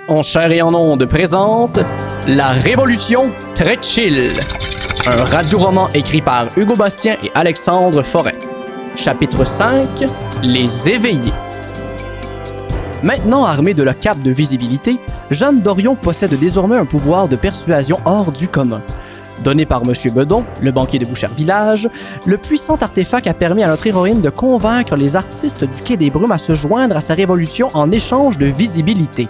En chair et en ondes présente La Révolution très chill. Un radio-roman écrit par Hugo Bastien et Alexandre Forêt. Chapitre 5, Les éveillés. Maintenant armée de la cape de visibilité, Jeanne Dorion possède désormais un pouvoir de persuasion hors du commun. Donné par M. Bedon, le banquier de Bouchervillage, le puissant artefact a permis à notre héroïne de convaincre les artistes du Quai des Brumes à se joindre à sa révolution en échange de visibilité.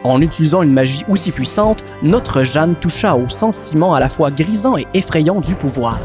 En utilisant une magie aussi puissante, notre Jeanne toucha au sentiment à la fois grisant et effrayant du pouvoir.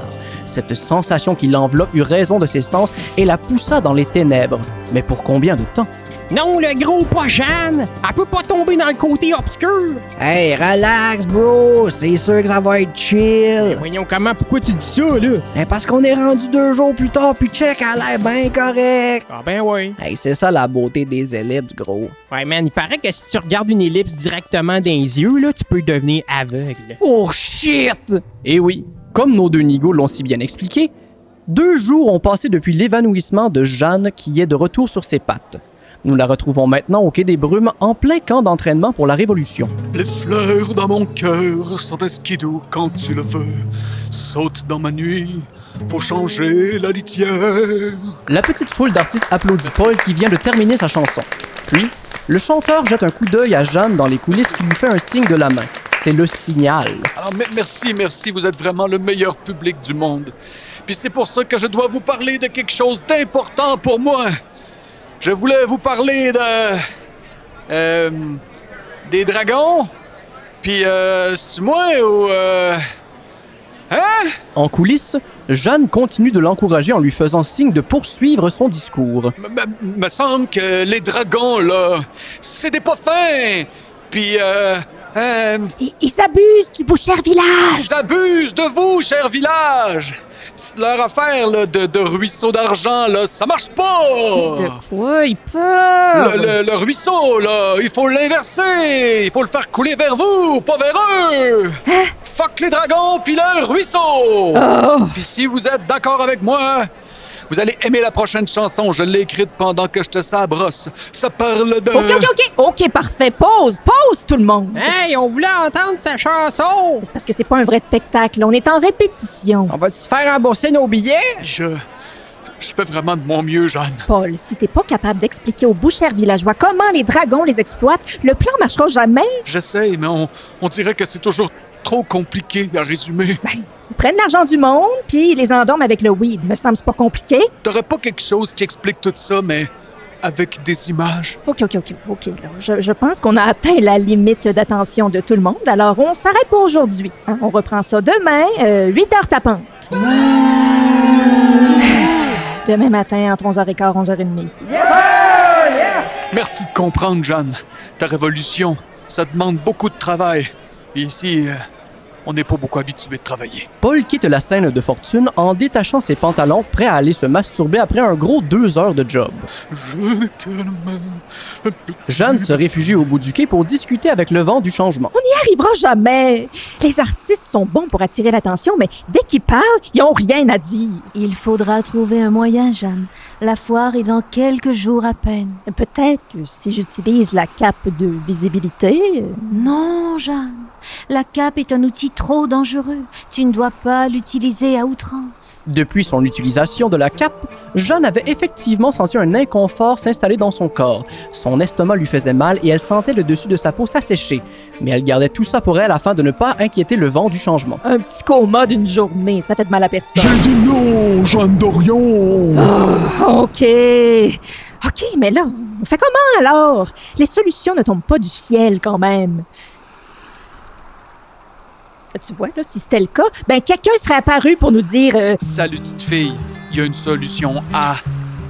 Cette sensation qui l'enveloppe eut raison de ses sens et la poussa dans les ténèbres. Mais pour combien de temps? Non, le gros, pas Jeanne! Elle peut pas tomber dans le côté obscur! Hey, relax, bro! C'est sûr que ça va être chill! Voyons comment, pourquoi tu dis ça, là? Parce qu'on est rendu 2 jours plus tard, puis check, elle a l'air bien correct! Ah ben ouais. Hey, c'est ça la beauté des ellipses, gros. Ouais, man, il paraît que si tu regardes une ellipse directement dans les yeux, là, tu peux devenir aveugle. Oh shit! Et oui, comme nos deux nigauds l'ont si bien expliqué, 2 jours ont passé depuis l'évanouissement de Jeanne qui est de retour sur ses pattes. Nous la retrouvons maintenant au Quai des Brumes en plein camp d'entraînement pour la Révolution. Les fleurs dans mon cœur sont esquidou quand tu le veux. Saute dans ma nuit, faut changer la litière. La petite foule d'artistes applaudit Paul qui vient de terminer sa chanson. Puis, le chanteur jette un coup d'œil à Jeanne dans les coulisses qui lui fait un signe de la main. C'est le signal. Alors merci, vous êtes vraiment le meilleur public du monde. Puis c'est pour ça que je dois vous parler de quelque chose d'important pour moi. Je voulais vous parler des dragons. Puis c'est moi ou hein? En coulisses, Jeanne continue de l'encourager en lui faisant signe de poursuivre son discours. Me semble que les dragons là, c'est des pas fins. Puis Ils s'abusent du Bouchervillage! ils abusent de vous, cher village. Leur affaire là, de ruisseau d'argent, là, ça marche pas! De quoi ils peuvent? Le ruisseau, là, il faut l'inverser! Il faut le faire couler vers vous, pas vers eux! Hein? Fuck les dragons, puis le ruisseau! Oh. Puis si vous êtes d'accord avec moi, vous allez aimer la prochaine chanson. Je l'ai écrite pendant que je te sabrosse. Ça parle de... OK, parfait. Pause tout le monde. Hey, on voulait entendre sa chanson! C'est parce que c'est pas un vrai spectacle. On est en répétition. On va-tu se faire rembourser nos billets? Je fais vraiment de mon mieux, Jeanne. Paul, si t'es pas capable d'expliquer aux Bouchers villageois comment les dragons les exploitent, le plan marchera jamais. J'essaie, mais on dirait que c'est toujours trop compliqué à résumer. Ils prennent l'argent du monde, puis ils les endorment avec le weed. Me semble c'est pas compliqué. T'aurais pas quelque chose qui explique tout ça, mais avec des images? OK. Là, je pense qu'on a atteint la limite d'attention de tout le monde, alors on s'arrête pour aujourd'hui. Hein? On reprend ça demain, 8h tapante. Demain matin, entre 11h15 et 11h30. Merci de comprendre, Jeanne. Ta révolution, ça demande beaucoup de travail. Et ici, on n'est pas beaucoup habitué de travailler. Paul quitte la scène de fortune en détachant ses pantalons, prêt à aller se masturber après un gros 2 heures de job. Jeanne se réfugie au bout du quai pour discuter avec le vent du changement. On n'y arrivera jamais. Les artistes sont bons pour attirer l'attention, mais dès qu'ils parlent, ils n'ont rien à dire. Il faudra trouver un moyen, Jeanne. La foire est dans quelques jours à peine. Peut-être que si j'utilise la cape de visibilité... Non, Jeanne. La cape est un outil trop dangereux. Tu ne dois pas l'utiliser à outrance. Depuis son utilisation de la cape, Jeanne avait effectivement senti un inconfort s'installer dans son corps. Son estomac lui faisait mal et elle sentait le dessus de sa peau s'assécher. Mais elle gardait tout ça pour elle afin de ne pas inquiéter le vent du changement. Un petit coma d'une journée, ça fait de mal à personne. J'ai dit non, Jeanne Dorion! OK, mais là, on fait comment alors? Les solutions ne tombent pas du ciel quand même. Tu vois, là, si c'était le cas, quelqu'un serait apparu pour nous dire... Salut, petite fille. Il y a une solution à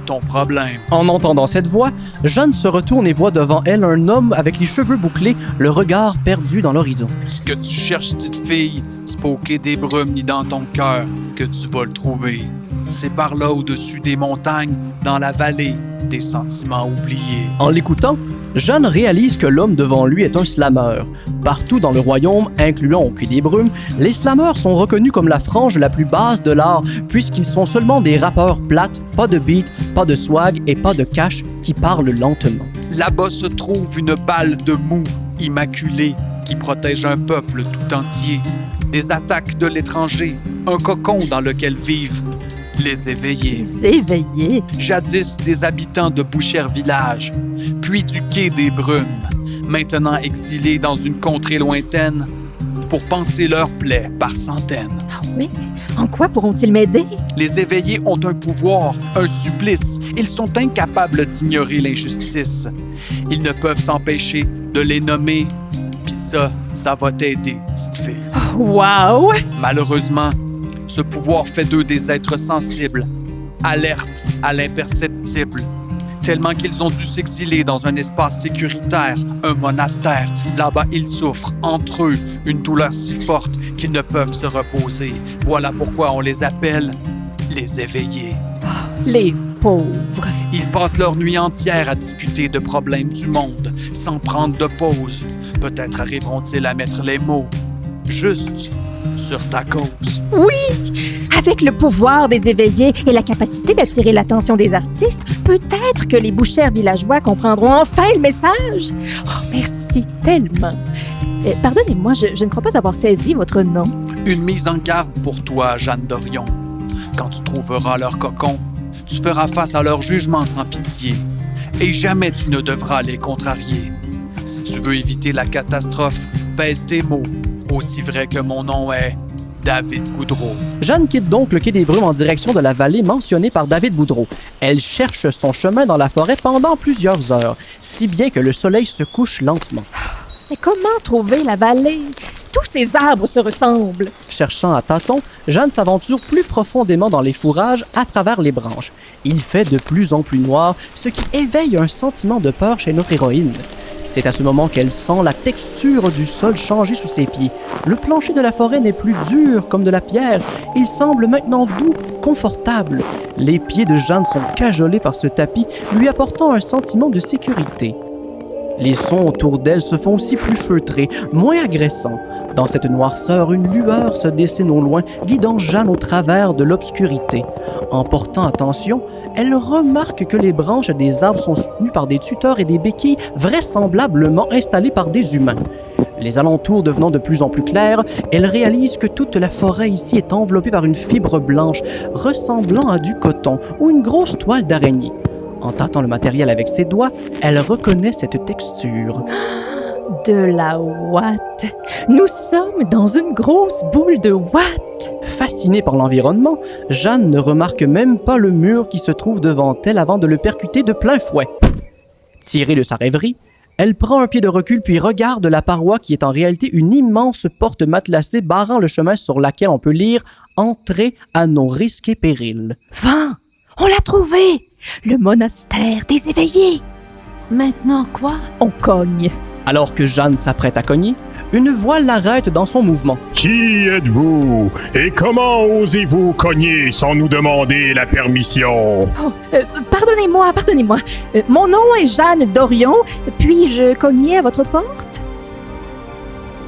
ton problème. En entendant cette voix, Jeanne se retourne et voit devant elle un homme avec les cheveux bouclés, le regard perdu dans l'horizon. Ce que tu cherches, petite fille, c'est pas au Quai des Brumes ni dans ton cœur que tu vas le trouver. C'est par là au-dessus des montagnes, dans la vallée des sentiments oubliés. En l'écoutant, Jeanne réalise que l'homme devant lui est un slammer. Partout dans le royaume, incluant au Quai des Brumes, les slammeurs sont reconnus comme la frange la plus basse de l'art, puisqu'ils sont seulement des rappeurs plates, pas de beat, pas de swag et pas de cash, qui parlent lentement. Là-bas se trouve une balle de mou immaculé qui protège un peuple tout entier des attaques de l'étranger, un cocon dans lequel vivent les éveillés. Les éveillés? Jadis des habitants de Boucher Village, puis du quai des Brumes, maintenant exilés dans une contrée lointaine pour panser leurs plaies par centaines. Ah oui? En quoi pourront-ils m'aider? Les éveillés ont un pouvoir, un supplice. Ils sont incapables d'ignorer l'injustice. Ils ne peuvent s'empêcher de les nommer. Pis ça va t'aider, petite fille. Wow! Malheureusement, ce pouvoir fait d'eux des êtres sensibles, alertes à l'imperceptible, tellement qu'ils ont dû s'exiler dans un espace sécuritaire, un monastère. Là-bas, ils souffrent, entre eux, une douleur si forte qu'ils ne peuvent se reposer. Voilà pourquoi on les appelle les éveillés. Les pauvres. Ils passent leur nuit entière à discuter de problèmes du monde, sans prendre de pause. Peut-être arriveront-ils à mettre les mots juste sur ta cause. Avec le pouvoir des éveillés et la capacité d'attirer l'attention des artistes, peut-être que les bouchers villageois comprendront enfin le message. Oh, merci tellement. Pardonnez-moi, je ne crois pas avoir saisi votre nom. Une mise en garde pour toi, Jeanne Dorion. Quand tu trouveras leur cocon, tu feras face à leur jugement sans pitié. Et jamais tu ne devras les contrarier. Si tu veux éviter la catastrophe, pèse tes mots. Aussi vrai que mon nom est David Boudreau. Jeanne quitte donc le quai des Brumes en direction de la vallée mentionnée par David Boudreau. Elle cherche son chemin dans la forêt pendant plusieurs heures, si bien que le soleil se couche lentement. Mais comment trouver la vallée? Tous ces arbres se ressemblent. Cherchant à tâtons, Jeanne s'aventure plus profondément dans les fourrages à travers les branches. Il fait de plus en plus noir, ce qui éveille un sentiment de peur chez notre héroïne. C'est à ce moment qu'elle sent la texture du sol changer sous ses pieds. Le plancher de la forêt n'est plus dur comme de la pierre. Il semble maintenant doux, confortable. Les pieds de Jeanne sont cajolés par ce tapis, lui apportant un sentiment de sécurité. Les sons autour d'elle se font aussi plus feutrés, moins agressants. Dans cette noirceur, une lueur se dessine au loin, guidant Jeanne au travers de l'obscurité. En portant attention, elle remarque que les branches des arbres sont soutenues par des tuteurs et des béquilles vraisemblablement installées par des humains. Les alentours devenant de plus en plus clairs, elle réalise que toute la forêt ici est enveloppée par une fibre blanche ressemblant à du coton ou une grosse toile d'araignée. En tâtant le matériel avec ses doigts, elle reconnaît cette texture. De la ouate. Nous sommes dans une grosse boule de ouate. Fascinée par l'environnement, Jeanne ne remarque même pas le mur qui se trouve devant elle avant de le percuter de plein fouet. Tirée de sa rêverie, elle prend un pied de recul puis regarde la paroi qui est en réalité une immense porte matelassée barrant le chemin sur laquelle on peut lire « Entrée à nos risques et périls ». Vent! On l'a trouvé! Le monastère des éveillés! Maintenant quoi? On cogne. Alors que Jeanne s'apprête à cogner, une voix l'arrête dans son mouvement. Qui êtes-vous? Et comment osez-vous cogner sans nous demander la permission? Oh, pardonnez-moi. Mon nom est Jeanne Dorion. Puis-je cogner à votre porte?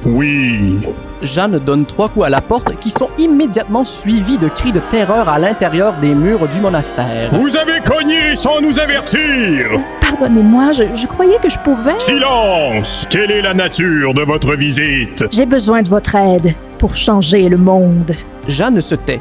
Oui. Jeanne donne 3 coups à la porte qui sont immédiatement suivis de cris de terreur à l'intérieur des murs du monastère. Vous avez cogné sans nous avertir! Pardonnez-moi, je croyais que je pouvais... Silence! Quelle est la nature de votre visite? J'ai besoin de votre aide pour changer le monde. Jeanne se tait.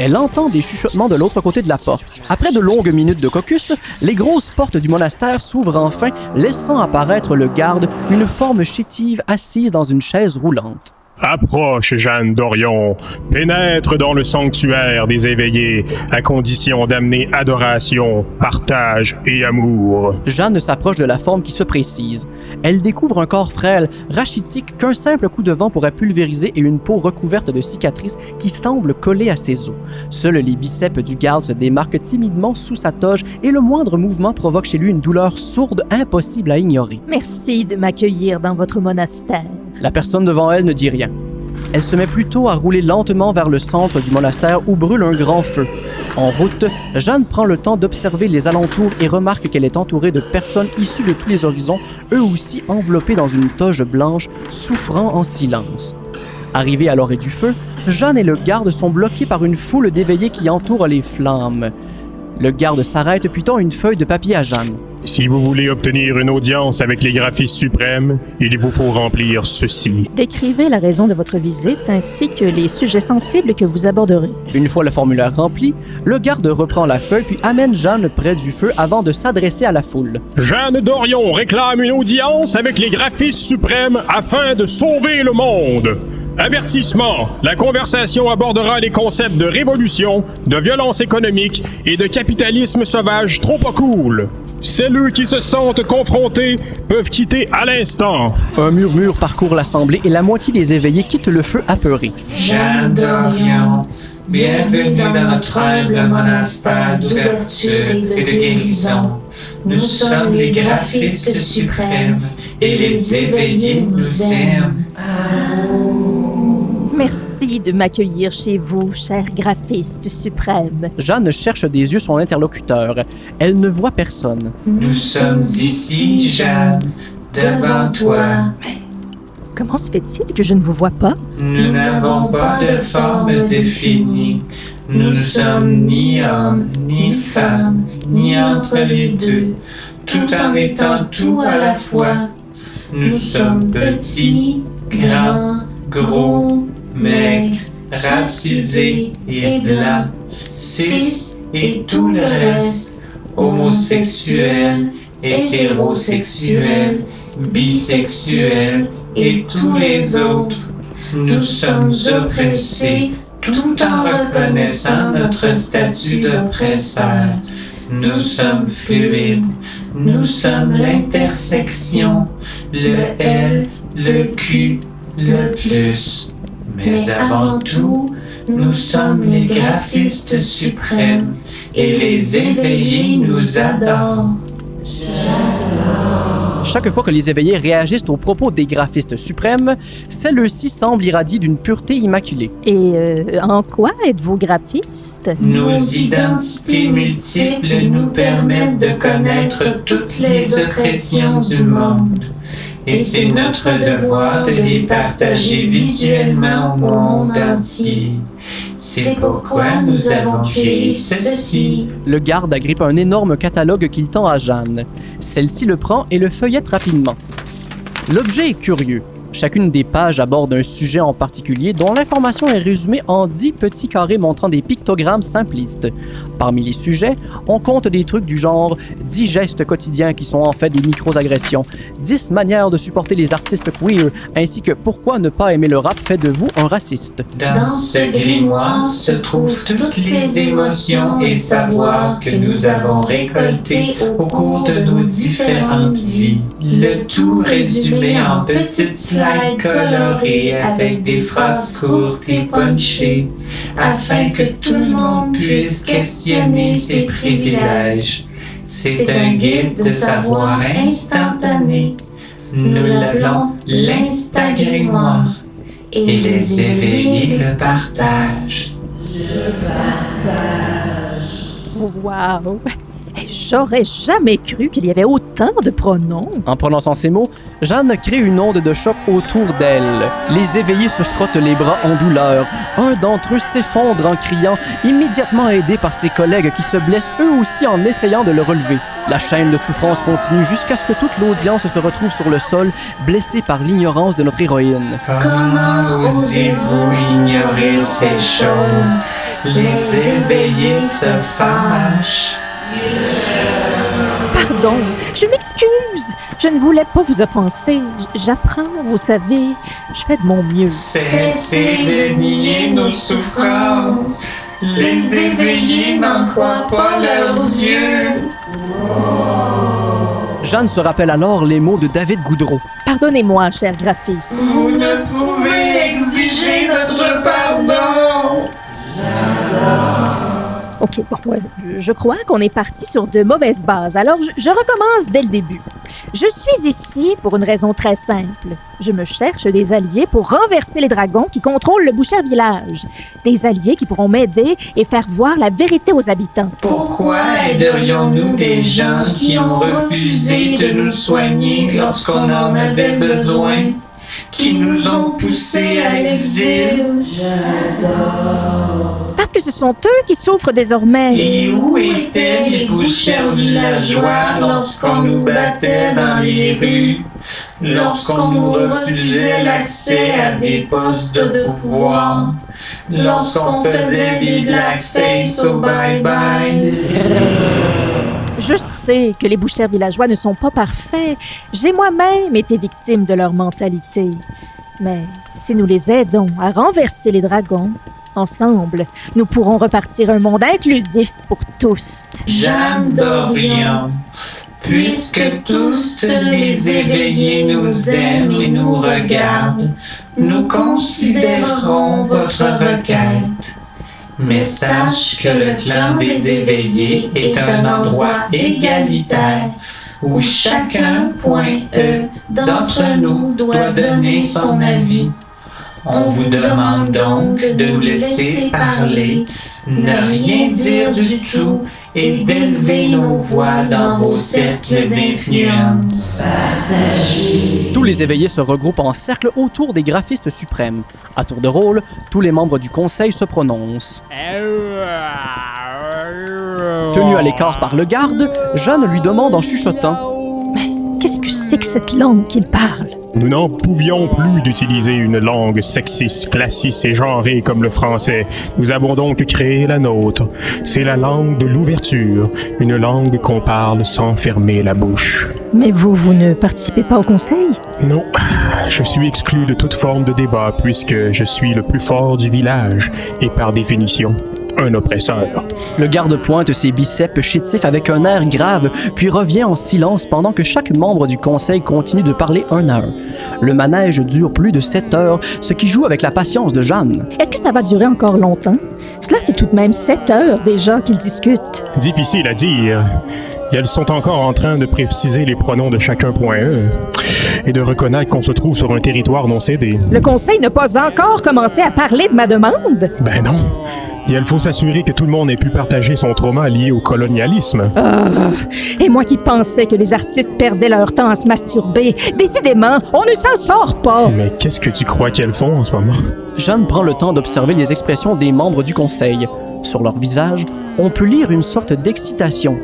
Elle entend des chuchotements de l'autre côté de la porte. Après de longues minutes de caucus, les grosses portes du monastère s'ouvrent enfin, laissant apparaître le garde, une forme chétive assise dans une chaise roulante. Approche, Jeanne Dorion. Pénètre dans le sanctuaire des éveillés, à condition d'amener adoration, partage et amour. Jeanne s'approche de la forme qui se précise. Elle découvre un corps frêle, rachitique, qu'un simple coup de vent pourrait pulvériser et une peau recouverte de cicatrices qui semble coller à ses os. Seuls les biceps du garde se démarquent timidement sous sa toge et le moindre mouvement provoque chez lui une douleur sourde impossible à ignorer. Merci de m'accueillir dans votre monastère. La personne devant elle ne dit rien. Elle se met plutôt à rouler lentement vers le centre du monastère où brûle un grand feu. En route, Jeanne prend le temps d'observer les alentours et remarque qu'elle est entourée de personnes issues de tous les horizons, eux aussi enveloppés dans une toge blanche, souffrant en silence. Arrivée à l'orée du feu, Jeanne et le garde sont bloqués par une foule d'éveillés qui entourent les flammes. Le garde s'arrête puis tend une feuille de papier à Jeanne. Si vous voulez obtenir une audience avec les graphistes suprêmes, il vous faut remplir ceci. Décrivez la raison de votre visite ainsi que les sujets sensibles que vous aborderez. Une fois le formulaire rempli, le garde reprend la feuille puis amène Jeanne près du feu avant de s'adresser à la foule. Jeanne Dorion réclame une audience avec les graphistes suprêmes afin de sauver le monde. Avertissement, la conversation abordera les concepts de révolution, de violence économique et de capitalisme sauvage trop pas cool. Celles qui se sentent confrontés peuvent quitter à l'instant. Un murmure parcourt l'assemblée et la moitié des éveillés quittent le feu apeurés. Jeanne Dorion, bienvenue dans notre humble monastère d'ouverture et de guérison. Nous sommes les graphistes suprêmes et les éveillés nous aiment. Merci de m'accueillir chez vous, cher graphiste suprême. Jeanne cherche des yeux son interlocuteur. Elle ne voit personne. Nous sommes ici, Jeanne, devant toi. Comment se fait-il que je ne vous vois pas? Nous n'avons pas de forme définie. Nous ne sommes ni hommes, ni femmes, ni entre les deux, tout en étant tout à la fois. Nous sommes petits, grands, gros, maigres, racisés et blancs, cis et tout le reste, homosexuels, hétérosexuels, bisexuels et tous les autres. Nous sommes oppressés tout en reconnaissant notre statut d'oppresseur. Nous sommes fluides, nous sommes l'intersection, le L, le Q, le plus. Mais avant tout, nous sommes les graphistes suprêmes et les éveillés nous adorent. Chaque fois que les éveillés réagissent aux propos des graphistes suprêmes, celles-ci semblent irradiées d'une pureté immaculée. Et en quoi êtes-vous graphiste? Nos identités multiples nous permettent de connaître toutes les oppressions du monde. Et c'est notre devoir de les partager visuellement au monde entier. C'est pourquoi nous avons créé ceci. Le garde agrippe un énorme catalogue qu'il tend à Jeanne. Celle-ci le prend et le feuillette rapidement. L'objet est curieux. Chacune des pages aborde un sujet en particulier dont l'information est résumée en 10 petits carrés montrant des pictogrammes simplistes. Parmi les sujets, on compte des trucs du genre 10 gestes quotidiens qui sont en fait des micro-agressions, 10 manières de supporter les artistes queer, ainsi que pourquoi ne pas aimer le rap fait de vous un raciste. Dans ce grimoire se trouvent toutes les émotions et savoirs que nous avons récoltés au cours de nos différentes vies. Le tout résumé en petites slides colorées avec des phrases courtes et punchées, afin que tout le monde puisse questionner ses privilèges. C'est un guide de savoir instantané. Nous l'appelons l'Instagrimoire. Et les éveillés le partagent. Wow! J'aurais jamais cru qu'il y avait autant de pronoms. En prononçant ces mots, Jeanne crée une onde de choc autour d'elle. Les éveillés se frottent les bras en douleur. Un d'entre eux s'effondre en criant, immédiatement aidé par ses collègues qui se blessent eux aussi en essayant de le relever. La chaîne de souffrance continue jusqu'à ce que toute l'audience se retrouve sur le sol, blessée par l'ignorance de notre héroïne. Comment osez-vous ignorer ces choses? Les éveillés se fâchent. Pardon, je m'excuse. Je ne voulais pas vous offenser. J'apprends, vous savez. Je fais de mon mieux. Cessez de nier nos souffrances. Les éveillés n'en croient pas leurs yeux. Jeanne se rappelle alors les mots de David Goudreau. Pardonnez-moi, cher graphiste. Vous ne pouvez exiger notre pardon. OK, bon, je crois qu'on est parti sur de mauvaises bases. Alors, je recommence dès le début. Je suis ici pour une raison très simple. Je me cherche des alliés pour renverser les dragons qui contrôlent le Boucher Village. Des alliés qui pourront m'aider et faire voir la vérité aux habitants. Pourquoi aiderions-nous des gens qui ont refusé de nous soigner lorsqu'on en avait besoin? qui nous ont poussés à l'exil. Parce que ce sont eux qui souffrent désormais. Et où étaient les bouchers villageois lorsqu'on nous battait dans les rues, lorsqu'on nous refusait l'accès à des postes de pouvoir, lorsqu'on faisait des blackface au bye-bye? Je sais que les bouchers villageois ne sont pas parfaits. J'ai moi-même été victime de leur mentalité. Mais si nous les aidons à renverser les dragons, ensemble, nous pourrons repartir un monde inclusif pour tous. Jeanne d'Orion, puisque tous les éveillés nous aiment et nous regardent, nous considérerons votre requête. Mais sache que le clan des éveillés est un endroit égalitaire où chacun, d'entre nous doit donner son avis. On vous demande donc de nous laisser parler, ne rien dire du tout et d'élever nos voix dans vos cercles d'influence. Tous les éveillés se regroupent en cercle autour des graphistes suprêmes. À tour de rôle, tous les membres du conseil se prononcent. Tenu à l'écart par le garde, Jeanne lui demande en chuchotant. Qu'est-ce que c'est que cette langue qu'il parle? Nous n'en pouvions plus d'utiliser une langue sexiste, classiste et genrée comme le français. Nous avons donc créé la nôtre. C'est la langue de l'ouverture, une langue qu'on parle sans fermer la bouche. Mais vous ne participez pas au conseil? Non, je suis exclu de toute forme de débat puisque je suis le plus fort du village et par définition, un oppresseur. Le garde pointe ses biceps chétifs avec un air grave, puis revient en silence pendant que chaque membre du conseil continue de parler un à un. Le manège dure plus de 7 heures, ce qui joue avec la patience de Jeanne. Est-ce que ça va durer encore longtemps? Cela fait tout de même 7 heures déjà qu'ils discutent. Difficile à dire. Et elles sont encore en train de préciser les pronoms de chacun.e et de reconnaître qu'on se trouve sur un territoire non cédé. Le conseil n'a pas encore commencé à parler de ma demande? Ben non. Et il faut s'assurer que tout le monde ait pu partager son trauma lié au colonialisme. Et moi qui pensais que les artistes perdaient leur temps à se masturber. Décidément, on ne s'en sort pas! Mais qu'est-ce que tu crois qu'elles font en ce moment? Jeanne prend le temps d'observer les expressions des membres du conseil. Sur leur visage, on peut lire une sorte d'excitation.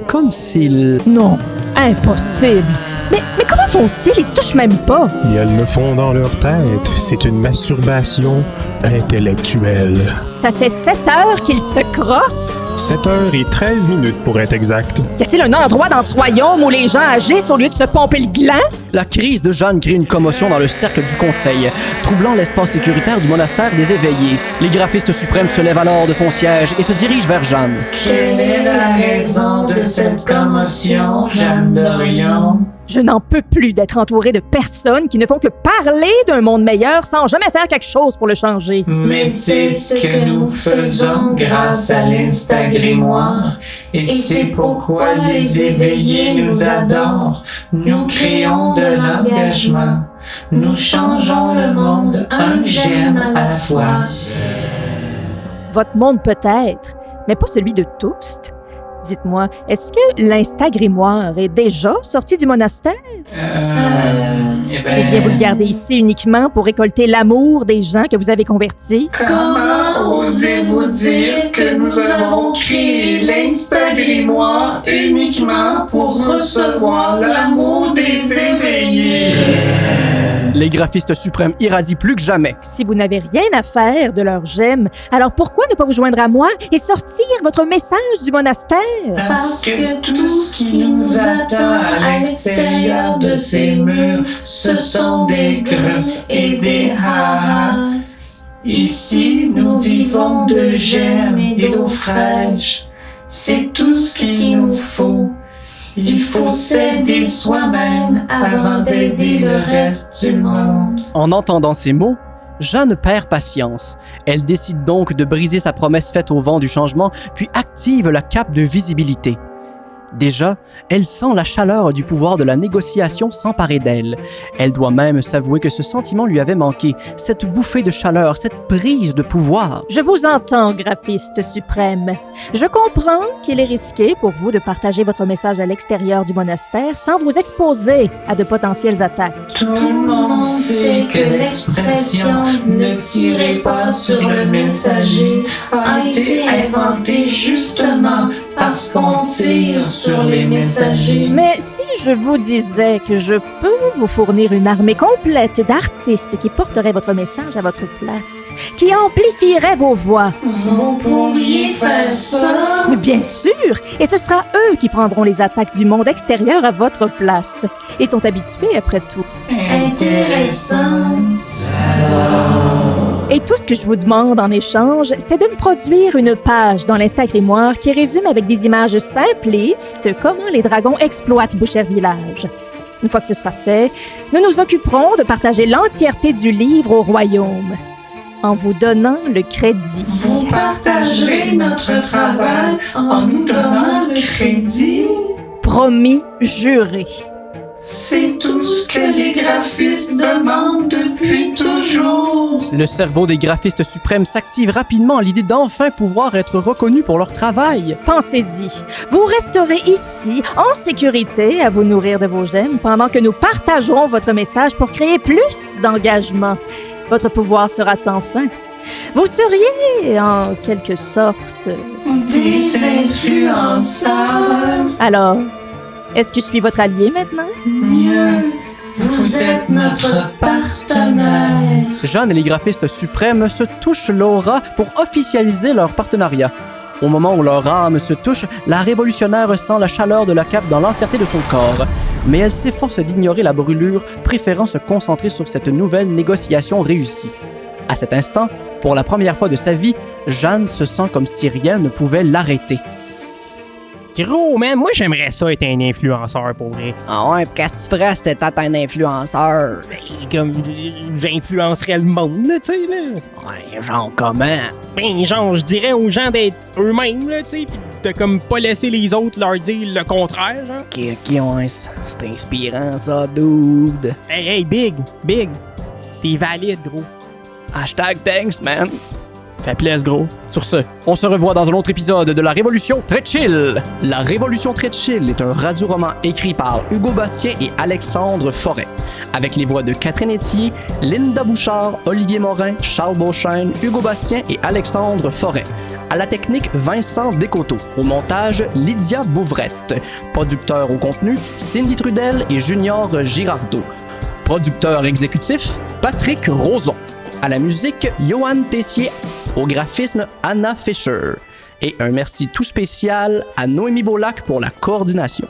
Comme s'ils... Non, impossible! Mais comment font-ils? Ils se touchent même pas! Et elles le font dans leur tête. C'est une masturbation intellectuelle. Ça fait 7 heures qu'ils se crossent? 7h13 pour être exact. Y a-t-il un endroit dans ce royaume où les gens agissent au lieu de se pomper le gland? La crise de Jeanne crée une commotion dans le cercle du conseil, troublant l'espace sécuritaire du monastère des éveillés. Les graphistes suprêmes se lèvent alors de son siège et se dirigent vers Jeanne. Quelle est la raison de cette commotion, Jeanne d'Orion? Je n'en peux plus d'être entourée de personnes qui ne font que parler d'un monde meilleur sans jamais faire quelque chose pour le changer. Mais c'est ce que nous faisons grâce à l'Instagrimoire. Et c'est pourquoi les éveillés nous adorent. Nous créons de l'engagement. Nous changeons le monde un j'aime à la fois. Votre monde peut-être, mais pas celui de tous. Dites-moi, est-ce que l'Instagrimoire est déjà sorti du monastère? Eh bien, vous le gardez ici uniquement pour récolter l'amour des gens que vous avez convertis? Comment osez-vous dire que nous avons créé l'Instagrimoire uniquement pour recevoir l'amour des éveillés? Les graphistes suprêmes irradient plus que jamais. Si vous n'avez rien à faire de leur gemme, alors pourquoi ne pas vous joindre à moi et sortir votre message du monastère? Parce que tout ce qui nous attend à l'extérieur de ces murs, ce sont des greux et des ha-ha. Ici, nous vivons de gemmes et d'eau fraîche. C'est tout ce qu'il nous faut. Il faut s'aider soi-même avant d'aider le reste du monde. En entendant ces mots, Jeanne perd patience. Elle décide donc de briser sa promesse faite au vent du changement, puis active la cape de visibilité. Déjà, elle sent la chaleur du pouvoir de la négociation s'emparer d'elle. Elle doit même s'avouer que ce sentiment lui avait manqué, cette bouffée de chaleur, cette prise de pouvoir. Je vous entends, graphiste suprême. Je comprends qu'il est risqué pour vous de partager votre message à l'extérieur du monastère sans vous exposer à de potentielles attaques. Tout le monde sait que l'expression « ne tirez pas sur le messager » a été inventée justement parce qu'on tire sur les messagers. Mais si je vous disais que je peux vous fournir une armée complète d'artistes qui porteraient votre message à votre place, qui amplifieraient vos voix? Vous pourriez faire ça? Mais bien sûr! Et ce sera eux qui prendront les attaques du monde extérieur à votre place. Ils sont habitués, après tout. Intéressant. Et tout ce que je vous demande en échange, c'est de me produire une page dans l'Instagrimoire qui résume avec des images simplistes comment les dragons exploitent Boucher Village. Une fois que ce sera fait, nous nous occuperons de partager l'entièreté du livre au royaume, en vous donnant le crédit. Vous partagerez notre travail en nous donnant le crédit? Promis, juré. C'est tout ce que les graphistes demandent depuis toujours. Le cerveau des graphistes suprêmes s'active rapidement à l'idée d'enfin pouvoir être reconnus pour leur travail. Pensez-y, vous resterez ici, en sécurité, à vous nourrir de vos gemmes, pendant que nous partagerons votre message pour créer plus d'engagement. Votre pouvoir sera sans fin. Vous seriez, en quelque sorte... Des influenceurs. Alors, est-ce que je suis votre allié maintenant? Mieux, vous êtes notre partenaire. Jeanne et les graphistes suprêmes se touchent l'aura pour officialiser leur partenariat. Au moment où leur âme se touche, la révolutionnaire sent la chaleur de la cape dans l'entièreté de son corps. Mais elle s'efforce d'ignorer la brûlure, préférant se concentrer sur cette nouvelle négociation réussie. À cet instant, pour la première fois de sa vie, Jeanne se sent comme si rien ne pouvait l'arrêter. Gros, man, moi j'aimerais ça être un influenceur pour vrai. Ah ouais, pis qu'est-ce que tu ferais si t'étais un influenceur? Ben, comme j'influencerais le monde, là, tu sais, là. Ouais, genre comment? Ben, genre, je dirais aux gens d'être eux-mêmes, là, tu sais, pis de comme pas laisser les autres leur dire le contraire, genre. Ok, ouais, c'est inspirant ça, dude. Hey, Big, t'es valide, gros. Hashtag thanks, man. Fait plaisir, gros. Sur ce, on se revoit dans un autre épisode de La Révolution Très Chill. La Révolution Très Chill est un radio-roman écrit par Hugo Bastien et Alexandre Forêt, avec les voix de Catherine Etier, Linda Bouchard, Olivier Morin, Charles Beauchesne, Hugo Bastien et Alexandre Forêt. À la technique, Vincent Descoteaux. Au montage, Lydia Bouvrette. Producteur au contenu, Cindy Trudel et Junior Girardeau. Producteur exécutif, Patrick Roson. À la musique, Johan Tessier. Au graphisme, Anna Fischer. Et un merci tout spécial à Noémie Beaulac pour la coordination.